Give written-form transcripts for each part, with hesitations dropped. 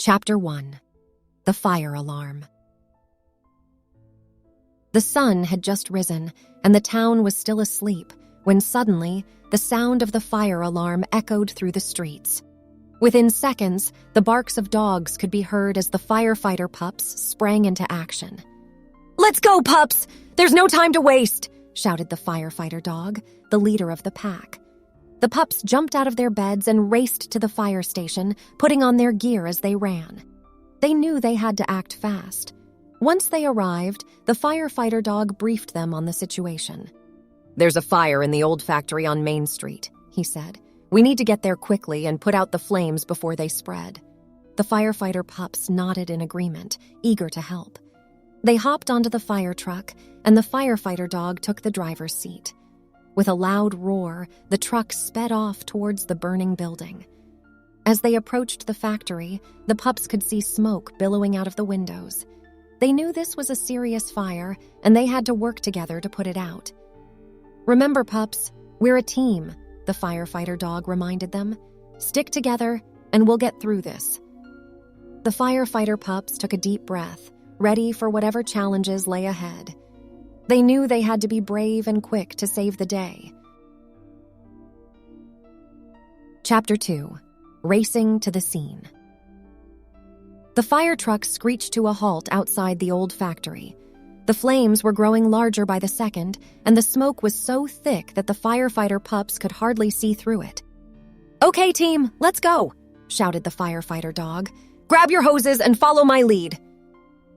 Chapter 1. The Fire Alarm. The sun had just risen, and the town was still asleep, when suddenly the sound of the fire alarm echoed through the streets. Within seconds, the barks of dogs could be heard as the Firefighter Pups sprang into action. "Let's go, pups! There's no time to waste!" shouted the firefighter dog, the leader of the pack. The pups jumped out of their beds and raced to the fire station, putting on their gear as they ran. They knew they had to act fast. Once they arrived, the firefighter dog briefed them on the situation. "There's a fire in the old factory on Main Street," he said. "We need to get there quickly and put out the flames before they spread." The firefighter pups nodded in agreement, eager to help. They hopped onto the fire truck, and the firefighter dog took the driver's seat. With a loud roar, the truck sped off towards the burning building. As they approached the factory, the pups could see smoke billowing out of the windows. They knew this was a serious fire, and they had to work together to put it out. "Remember, pups, we're a team," the firefighter dog reminded them. "Stick together, and we'll get through this." The firefighter pups took a deep breath, ready for whatever challenges lay ahead. They knew they had to be brave and quick to save the day. Chapter 2. Racing to the Scene. The fire truck screeched to a halt outside the old factory. The flames were growing larger by the second, and the smoke was so thick that the firefighter pups could hardly see through it. "Okay, team, let's go," shouted the firefighter dog. "Grab your hoses and follow my lead."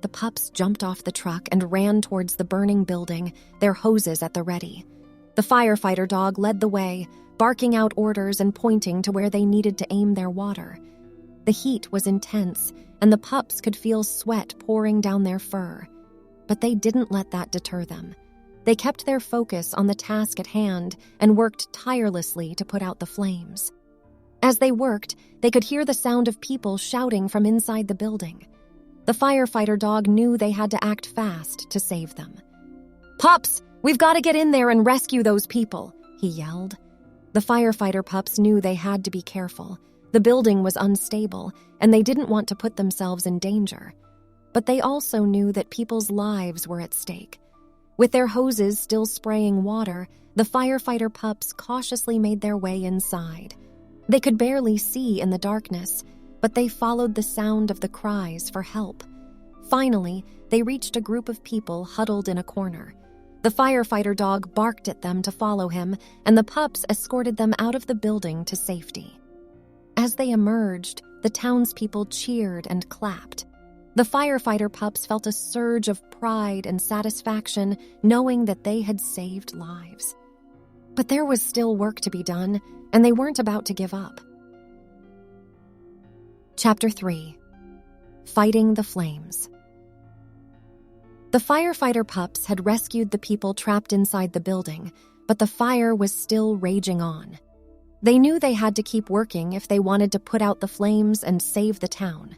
The pups jumped off the truck and ran towards the burning building, their hoses at the ready. The firefighter dog led the way, barking out orders and pointing to where they needed to aim their water. The heat was intense, and the pups could feel sweat pouring down their fur. But they didn't let that deter them. They kept their focus on the task at hand and worked tirelessly to put out the flames. As they worked, they could hear the sound of people shouting from inside the building. The firefighter dog knew they had to act fast to save them. "Pups, we've got to get in there and rescue those people," he yelled. The firefighter pups knew they had to be careful. The building was unstable, and they didn't want to put themselves in danger. But they also knew that people's lives were at stake. With their hoses still spraying water, the firefighter pups cautiously made their way inside. They could barely see in the darkness, but they followed the sound of the cries for help. Finally, they reached a group of people huddled in a corner. The firefighter dog barked at them to follow him, and the pups escorted them out of the building to safety. As they emerged, the townspeople cheered and clapped. The firefighter pups felt a surge of pride and satisfaction knowing that they had saved lives. But there was still work to be done, and they weren't about to give up. Chapter 3. Fighting the Flames. The firefighter pups had rescued the people trapped inside the building, but the fire was still raging on. They knew they had to keep working if they wanted to put out the flames and save the town.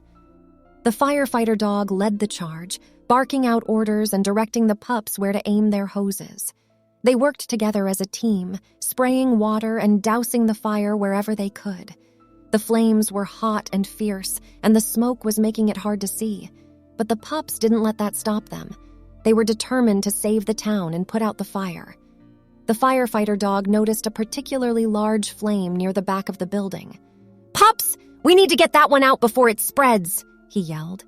The firefighter dog led the charge, barking out orders and directing the pups where to aim their hoses. They worked together as a team, spraying water and dousing the fire wherever they could. The flames were hot and fierce, and the smoke was making it hard to see. But the pups didn't let that stop them. They were determined to save the town and put out the fire. The firefighter dog noticed a particularly large flame near the back of the building. "Pups, we need to get that one out before it spreads," he yelled.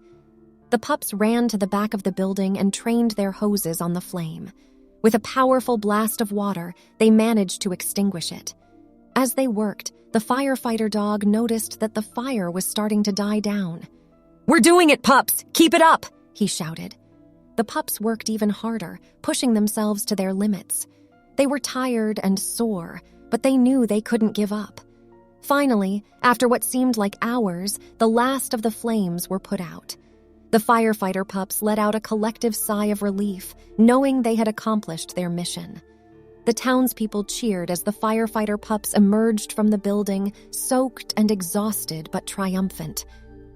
The pups ran to the back of the building and trained their hoses on the flame. With a powerful blast of water, they managed to extinguish it. As they worked, the firefighter dog noticed that the fire was starting to die down. "We're doing it, pups! Keep it up!" he shouted. The pups worked even harder, pushing themselves to their limits. They were tired and sore, but they knew they couldn't give up. Finally, after what seemed like hours, the last of the flames were put out. The firefighter pups let out a collective sigh of relief, knowing they had accomplished their mission. The townspeople cheered as the firefighter pups emerged from the building, soaked and exhausted but triumphant.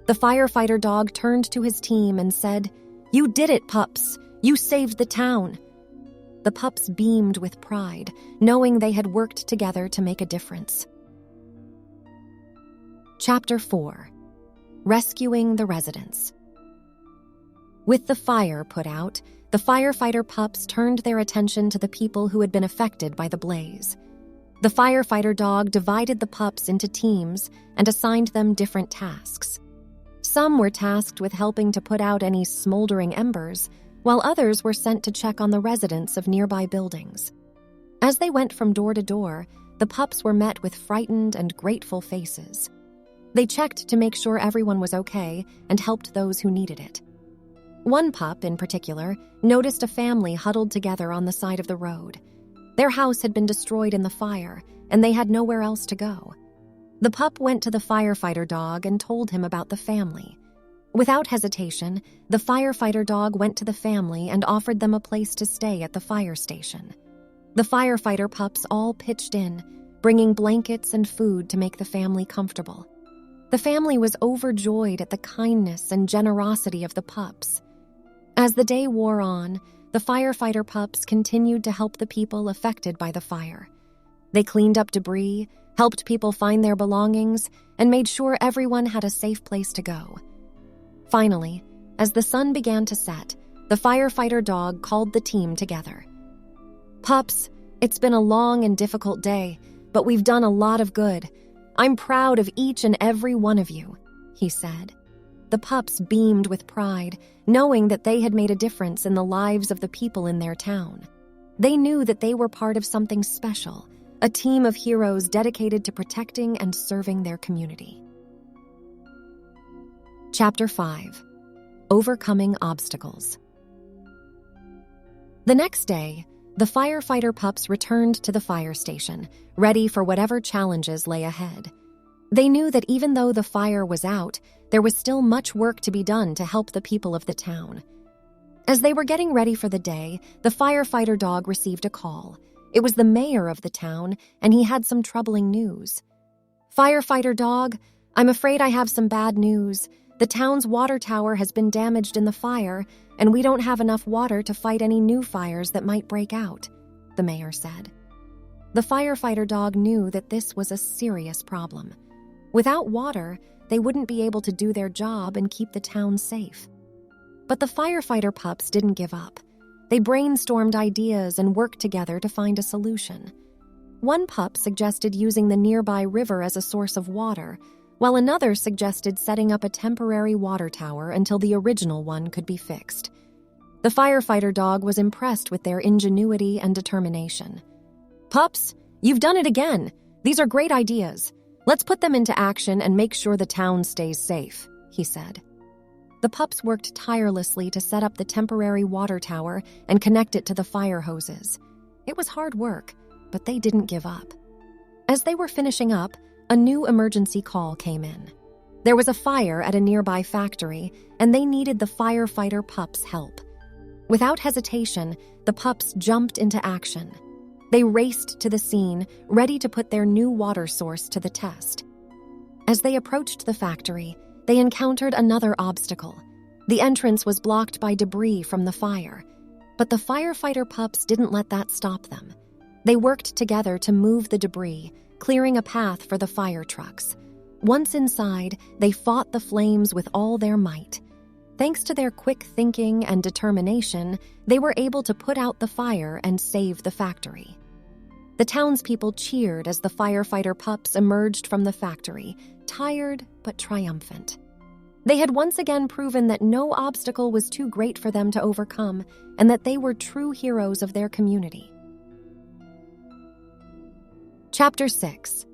The firefighter dog turned to his team and said, "You did it, pups! You saved the town!" The pups beamed with pride, knowing they had worked together to make a difference. Chapter 4. rescuing the residents. With the fire put out, the firefighter pups turned their attention to the people who had been affected by the blaze. The firefighter dog divided the pups into teams and assigned them different tasks. Some were tasked with helping to put out any smoldering embers, while others were sent to check on the residents of nearby buildings. As they went from door to door, the pups were met with frightened and grateful faces. They checked to make sure everyone was okay and helped those who needed it. One pup, in particular, noticed a family huddled together on the side of the road. Their house had been destroyed in the fire, and they had nowhere else to go. The pup went to the firefighter dog and told him about the family. Without hesitation, the firefighter dog went to the family and offered them a place to stay at the fire station. The firefighter pups all pitched in, bringing blankets and food to make the family comfortable. The family was overjoyed at the kindness and generosity of the pups. As the day wore on, the firefighter pups continued to help the people affected by the fire. They cleaned up debris, helped people find their belongings, and made sure everyone had a safe place to go. Finally, as the sun began to set, the firefighter dog called the team together. "Pups, it's been a long and difficult day, but we've done a lot of good. I'm proud of each and every one of you," he said. The pups beamed with pride, knowing that they had made a difference in the lives of the people in their town. They knew that they were part of something special, a team of heroes dedicated to protecting and serving their community. Chapter 5. Overcoming Obstacles. The next day, the firefighter pups returned to the fire station, ready for whatever challenges lay ahead. They knew that even though the fire was out, there was still much work to be done to help the people of the town. As they were getting ready for the day, the firefighter dog received a call. It was the mayor of the town, and he had some troubling news. "Firefighter dog, I'm afraid I have some bad news. The town's water tower has been damaged in the fire, and we don't have enough water to fight any new fires that might break out," the mayor said. The firefighter dog knew that this was a serious problem. Without water, they wouldn't be able to do their job and keep the town safe. But the firefighter pups didn't give up. They brainstormed ideas and worked together to find a solution. One pup suggested using the nearby river as a source of water, while another suggested setting up a temporary water tower until the original one could be fixed. The firefighter dog was impressed with their ingenuity and determination. "Pups, you've done it again. These are great ideas. Let's put them into action and make sure the town stays safe," he said. The pups worked tirelessly to set up the temporary water tower and connect it to the fire hoses. It was hard work, but they didn't give up. As they were finishing up, a new emergency call came in. There was a fire at a nearby factory, and they needed the firefighter pups' help. Without hesitation, the pups jumped into action. They raced to the scene, ready to put their new water source to the test. As they approached the factory, they encountered another obstacle. The entrance was blocked by debris from the fire, but the firefighter pups didn't let that stop them. They worked together to move the debris, clearing a path for the fire trucks. Once inside, they fought the flames with all their might. Thanks to their quick thinking and determination, they were able to put out the fire and save the factory. The townspeople cheered as the firefighter pups emerged from the factory, tired but triumphant. They had once again proven that no obstacle was too great for them to overcome, and that they were true heroes of their community. Chapter 6.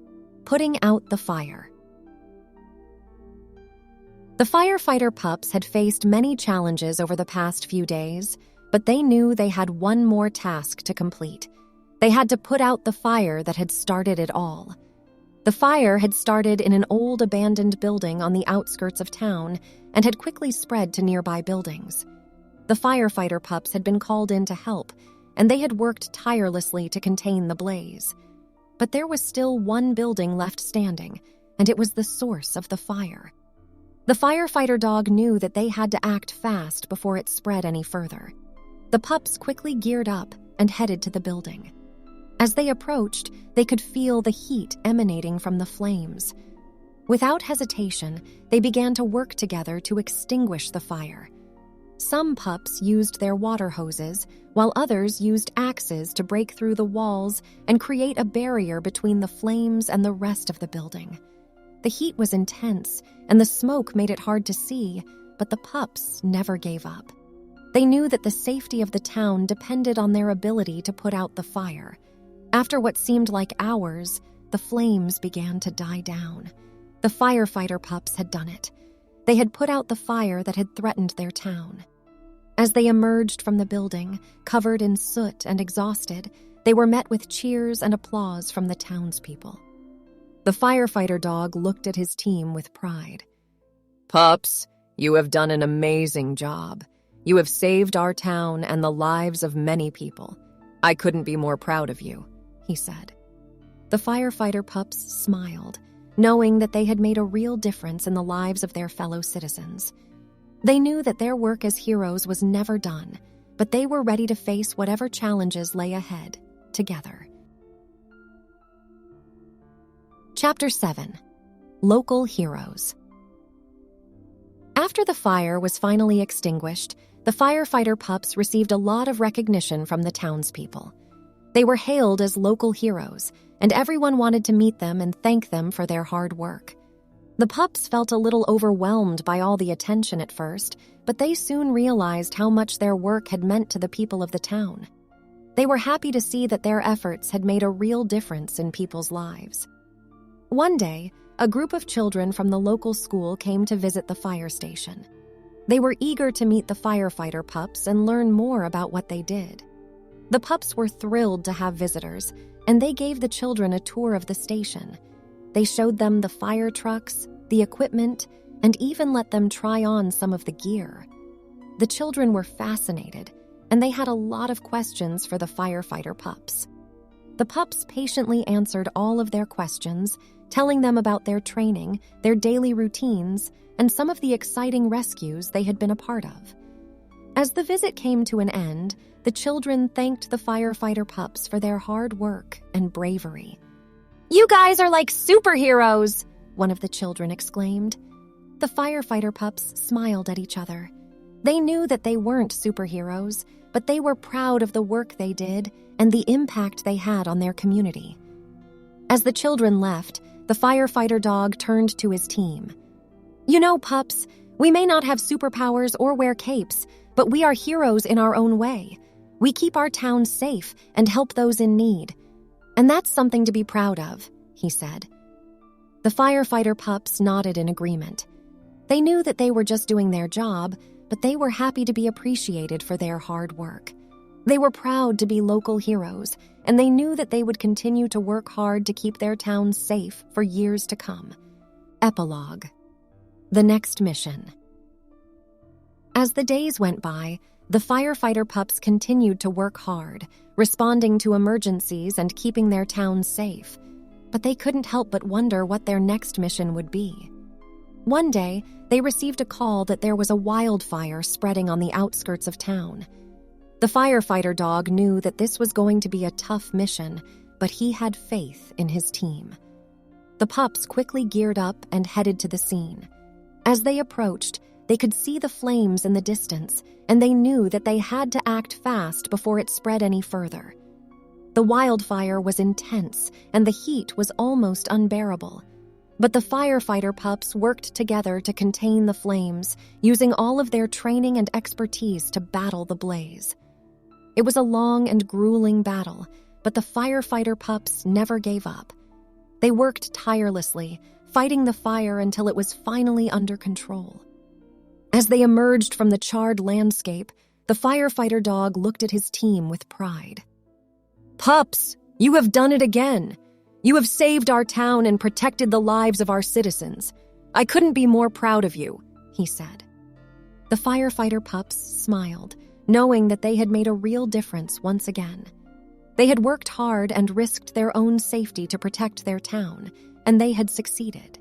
Putting Out the Fire. The firefighter pups had faced many challenges over the past few days, but they knew they had one more task to complete. They had to put out the fire that had started it all. The fire had started in an old abandoned building on the outskirts of town and had quickly spread to nearby buildings. The firefighter pups had been called in to help, and they had worked tirelessly to contain the blaze. But there was still one building left standing, and it was the source of the fire. The firefighter dog knew that they had to act fast before it spread any further. The pups quickly geared up and headed to the building. As they approached, they could feel the heat emanating from the flames. Without hesitation, they began to work together to extinguish the fire. Some pups used their water hoses, while others used axes to break through the walls and create a barrier between the flames and the rest of the building. The heat was intense, and the smoke made it hard to see, but the pups never gave up. They knew that the safety of the town depended on their ability to put out the fire. After what seemed like hours, the flames began to die down. The firefighter pups had done it. They had put out the fire that had threatened their town. As they emerged from the building, covered in soot and exhausted, they were met with cheers and applause from the townspeople. The firefighter dog looked at his team with pride. "Pups, you have done an amazing job. You have saved our town and the lives of many people. I couldn't be more proud of you," he said. The firefighter pups smiled, knowing that they had made a real difference in the lives of their fellow citizens. They knew that their work as heroes was never done, but they were ready to face whatever challenges lay ahead, together. Chapter 7. Local Heroes. After the fire was finally extinguished, the firefighter pups received a lot of recognition from the townspeople. They were hailed as local heroes, and everyone wanted to meet them and thank them for their hard work. The pups felt a little overwhelmed by all the attention at first, but they soon realized how much their work had meant to the people of the town. They were happy to see that their efforts had made a real difference in people's lives. One day, a group of children from the local school came to visit the fire station. They were eager to meet the firefighter pups and learn more about what they did. The pups were thrilled to have visitors, and they gave the children a tour of the station. They showed them the fire trucks, the equipment, and even let them try on some of the gear. The children were fascinated, and they had a lot of questions for the firefighter pups. The pups patiently answered all of their questions, telling them about their training, their daily routines, and some of the exciting rescues they had been a part of. As the visit came to an end, the children thanked the firefighter pups for their hard work and bravery. "You guys are like superheroes!" one of the children exclaimed. The firefighter pups smiled at each other. They knew that they weren't superheroes, but they were proud of the work they did and the impact they had on their community. As the children left, the firefighter dog turned to his team. "You know, pups, we may not have superpowers or wear capes, but we are heroes in our own way. We keep our town safe and help those in need. And that's something to be proud of," he said. The firefighter pups nodded in agreement. They knew that they were just doing their job, but they were happy to be appreciated for their hard work. They were proud to be local heroes, and they knew that they would continue to work hard to keep their town safe for years to come. Epilogue. The next mission. As the days went by, the firefighter pups continued to work hard, responding to emergencies and keeping their town safe. But they couldn't help but wonder what their next mission would be. One day, they received a call that there was a wildfire spreading on the outskirts of town. The firefighter dog knew that this was going to be a tough mission, but he had faith in his team. The pups quickly geared up and headed to the scene. As they approached, they could see the flames in the distance, and they knew that they had to act fast before it spread any further. The wildfire was intense, and the heat was almost unbearable. But the firefighter pups worked together to contain the flames, using all of their training and expertise to battle the blaze. It was a long and grueling battle, but the firefighter pups never gave up. They worked tirelessly, fighting the fire until it was finally under control. As they emerged from the charred landscape, the firefighter dog looked at his team with pride. "Pups, you have done it again. You have saved our town and protected the lives of our citizens. I couldn't be more proud of you," he said. The firefighter pups smiled, knowing that they had made a real difference once again. They had worked hard and risked their own safety to protect their town, and they had succeeded.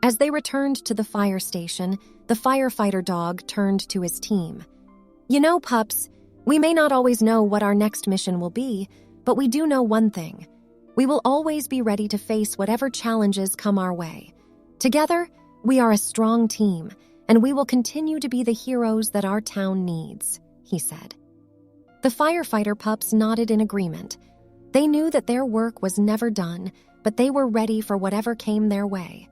As they returned to the fire station, the firefighter dog turned to his team. "You know, pups, we may not always know what our next mission will be, but we do know one thing. We will always be ready to face whatever challenges come our way. Together, we are a strong team, and we will continue to be the heroes that our town needs," he said. The firefighter pups nodded in agreement. They knew that their work was never done, but they were ready for whatever came their way.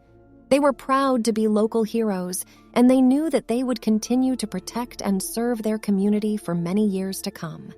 They were proud to be local heroes, and they knew that they would continue to protect and serve their community for many years to come.